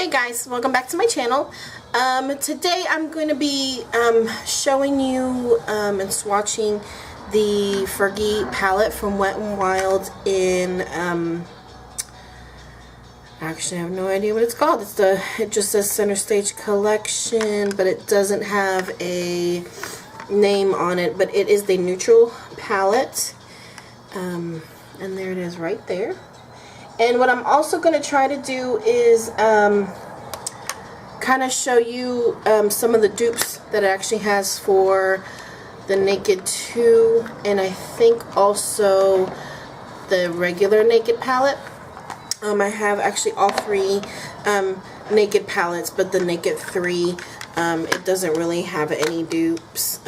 Hey guys, welcome back to my channel. Today I'm going to be showing you and swatching the Fergie palette from Wet n Wild in actually I have no idea what it's called. It just says Center Stage Collection, but it doesn't have a name on it, but it is the neutral palette. And there it is right there. And what I'm also going to try to do is kind of show you some of the dupes that it actually has for the Naked 2, and I think also the regular Naked palette. I have actually all three Naked palettes, but the Naked 3, it doesn't really have any dupes,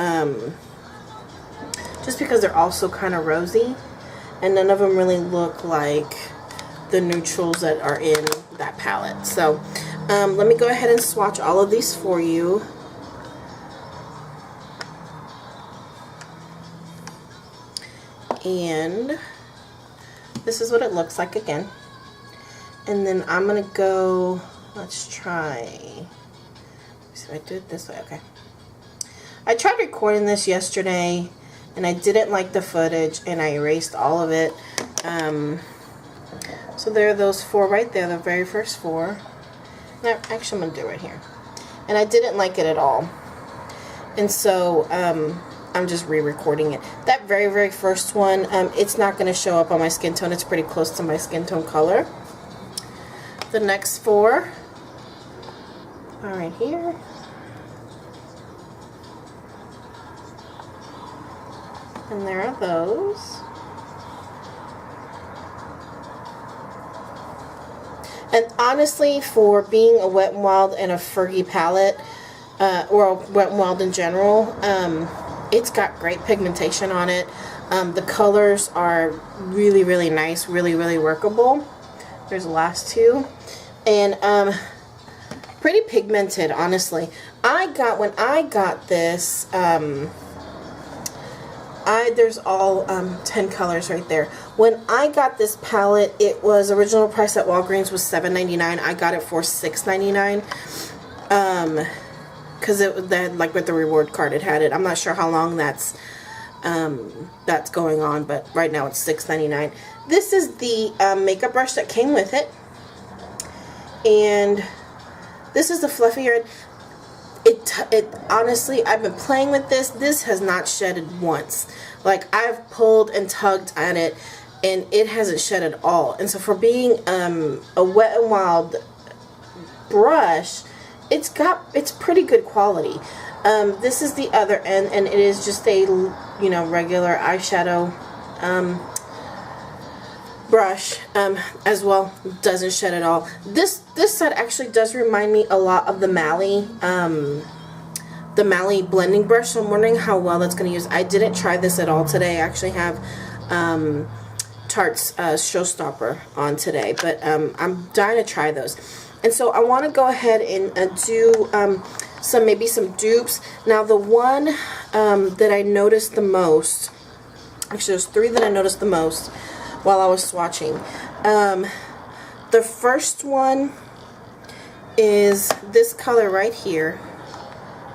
just because they're also kind of rosy, and none of them really look like the neutrals that are in that palette. So let me go ahead and swatch all of these for you. And this is what it looks like again. And then I'm gonna go, let's try, so I do it this way. Okay, I tried recording this yesterday and I didn't like the footage and I erased all of it. So there are those four right there, the very first four. Now, actually, I'm going to do it right here. And I didn't like it at all. And so, I'm just re-recording it. That very, very first one, it's not going to show up on my skin tone. It's pretty close to my skin tone color. The next four are right here. And there are those. And honestly, for being a Wet n Wild and a Fergie palette, or a Wet n Wild in general, it's got great pigmentation on it. The colors are really, really nice, really, really workable. There's the last two. And pretty pigmented, honestly. When I got this, there's all 10 colors right there. When I got this palette, it was original price at Walgreens was $7.99. I got it for $6.99. Because it that, like with the reward card, it had it. I'm not sure how long that's going on, but right now it's $6.99. This is the makeup brush that came with it, and this is the fluffier end. It honestly, I've been playing with this. This has not shedded once. Like, I've pulled and tugged at it, and it hasn't shed at all. And so for being a Wet n Wild brush, it's pretty good quality. This is the other end, and it is just a regular eyeshadow brush as well. Doesn't shed at all. This set actually does remind me a lot of the Mally blending brush, so I'm wondering how well that's going to use. I didn't try this at all today. I actually have Tarte's Showstopper on today, but I'm dying to try those. And so I want to go ahead and do maybe some dupes. Now the one that I noticed the most, actually there's three that I noticed the most while I was swatching. The first one is this color right here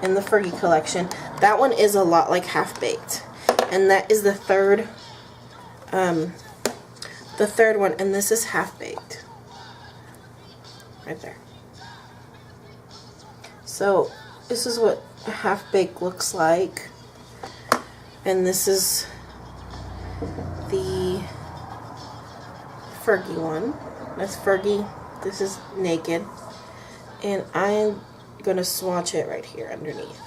in the Fergie collection. That one is a lot like Half Baked, and that is the third one, and this is Half Baked right there. So this is what a Half Baked looks like, and this is the Fergie one. That's Fergie. This is Naked, and I'm gonna swatch it right here underneath.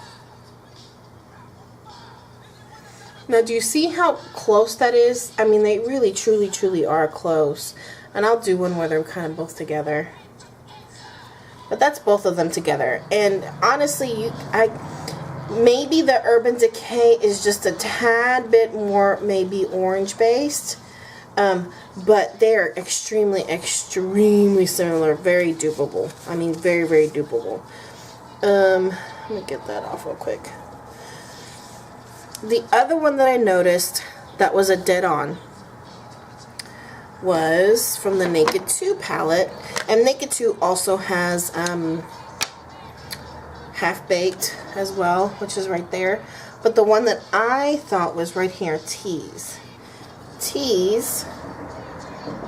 Now, do you see how close that is? I mean, they really, truly, truly are close. And I'll do one where they're kind of both together. But that's both of them together. And honestly, maybe the Urban Decay is just a tad bit more maybe orange based. But they're extremely, extremely similar. Very dupeable. I mean, very, very dupeable. Let me get that off real quick. The other one that I noticed that was a dead on was from the Naked 2 palette. And Naked 2 also has Half Baked as well, which is right there. But the one that I thought was right here, Tease. Tease,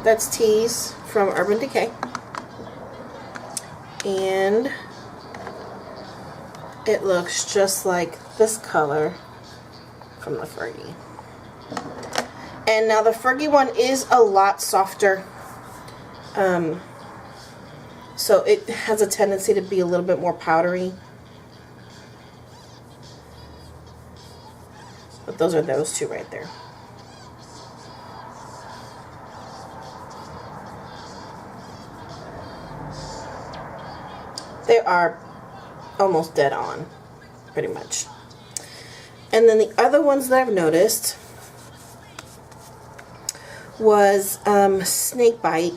that's Tease from Urban Decay. And it looks just like this color from the Fergie. And now the Fergie one is a lot softer. So it has a tendency to be a little bit more powdery. But those are those two right there. They are almost dead on, pretty much. And then the other ones that I've noticed was Snakebite.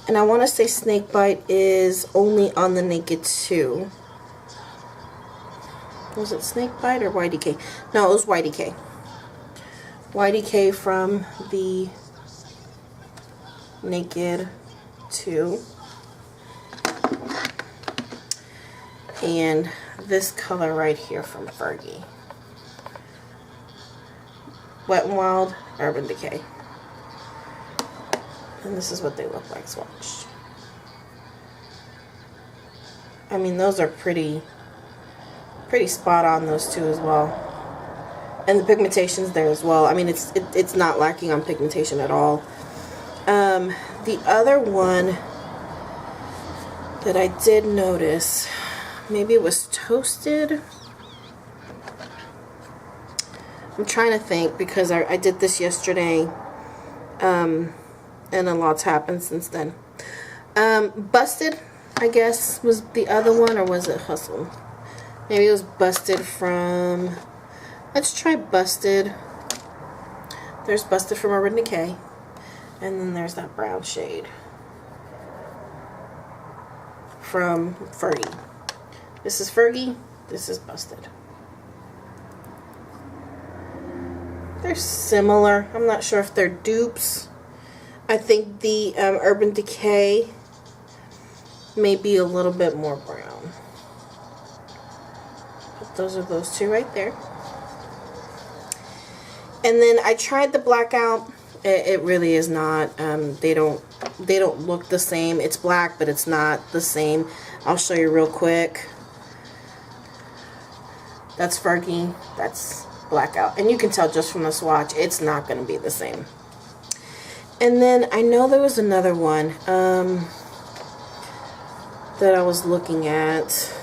And I want to say Snakebite is only on the Naked 2. Was it Snakebite or YDK? No, it was YDK. YDK from the Naked 2. And this color right here from Fergie. Wet n Wild, Urban Decay. And this is what they look like swatched. I mean, those are pretty spot on, those two as well. And the pigmentation's there as well. I mean, it's not lacking on pigmentation at all. The other one that I did notice, maybe it was Toasted. I'm trying to think because I did this yesterday. And a lot's happened since then. Busted, I guess, was the other one, or was it Hustle? Maybe it was Busted from... Let's try Busted. There's Busted from Urban Decay. And then there's that brown shade from Fergie. This is Fergie. This is Busted. They're similar. I'm not sure if they're dupes. I think the Urban Decay may be a little bit more brown. But those are those two right there. And then I tried the Blackout. It really is not. They don't look the same. It's black, but it's not the same. I'll show you real quick. That's Fergie. That's Blackout. And you can tell just from the swatch, it's not going to be the same. And then I know there was another one that I was looking at.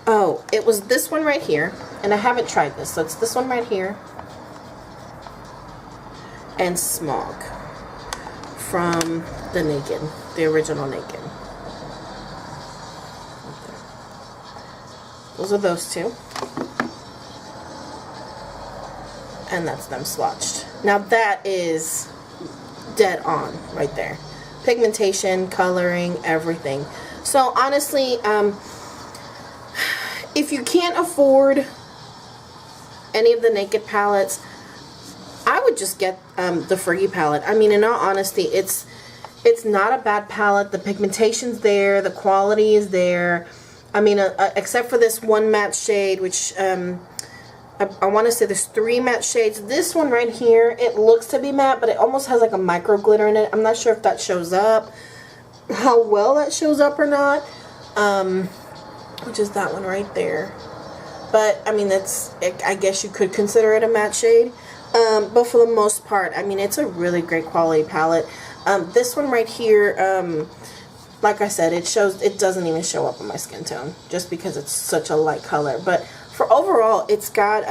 Oh, it was this one right here. And I haven't tried this. So it's this one right here. And Smog from the Naked. The original Naked. Those are those two. And that's them swatched. Now that is dead on right there. Pigmentation, coloring, everything. So honestly, if you can't afford any of the Naked palettes, I would just get the Fergie palette. I mean, in all honesty, it's not a bad palette. The pigmentation's there. The quality is there. I mean, except for this one matte shade, which I want to say there's 3 matte shades. This one right here, it looks to be matte, but it almost has like a micro glitter in it. I'm not sure if that shows up, how well that shows up or not. Which is that one right there. But, I mean, I guess you could consider it a matte shade. But for the most part, I mean, it's a really great quality palette. This one right here, like I said, it doesn't even show up on my skin tone just because it's such a light color. But for overall, it's got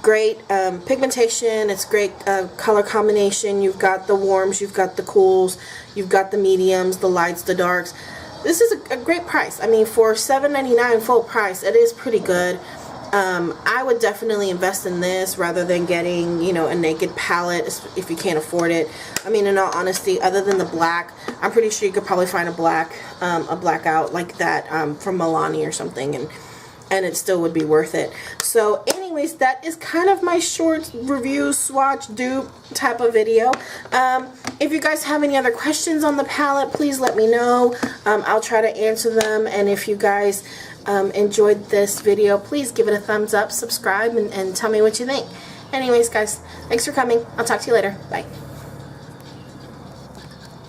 great pigmentation. It's great color combination. You've got the warms, you've got the cools, you've got the mediums, the lights, the darks. This is a great price. I mean, for $7.99 full price, it is pretty good. I would definitely invest in this rather than getting, you know, a Naked palette if you can't afford it. I mean, in all honesty, other than the black, I'm pretty sure you could probably find a blackout like that from Milani or something, and it still would be worth it. So anyway, anyways, that is kind of my short review, swatch, dupe type of video. If you guys have any other questions on the palette, please let me know. I'll try to answer them. And if you guys enjoyed this video, please give it a thumbs up, subscribe, and tell me what you think. Anyways, guys, thanks for coming. I'll talk to you later. Bye.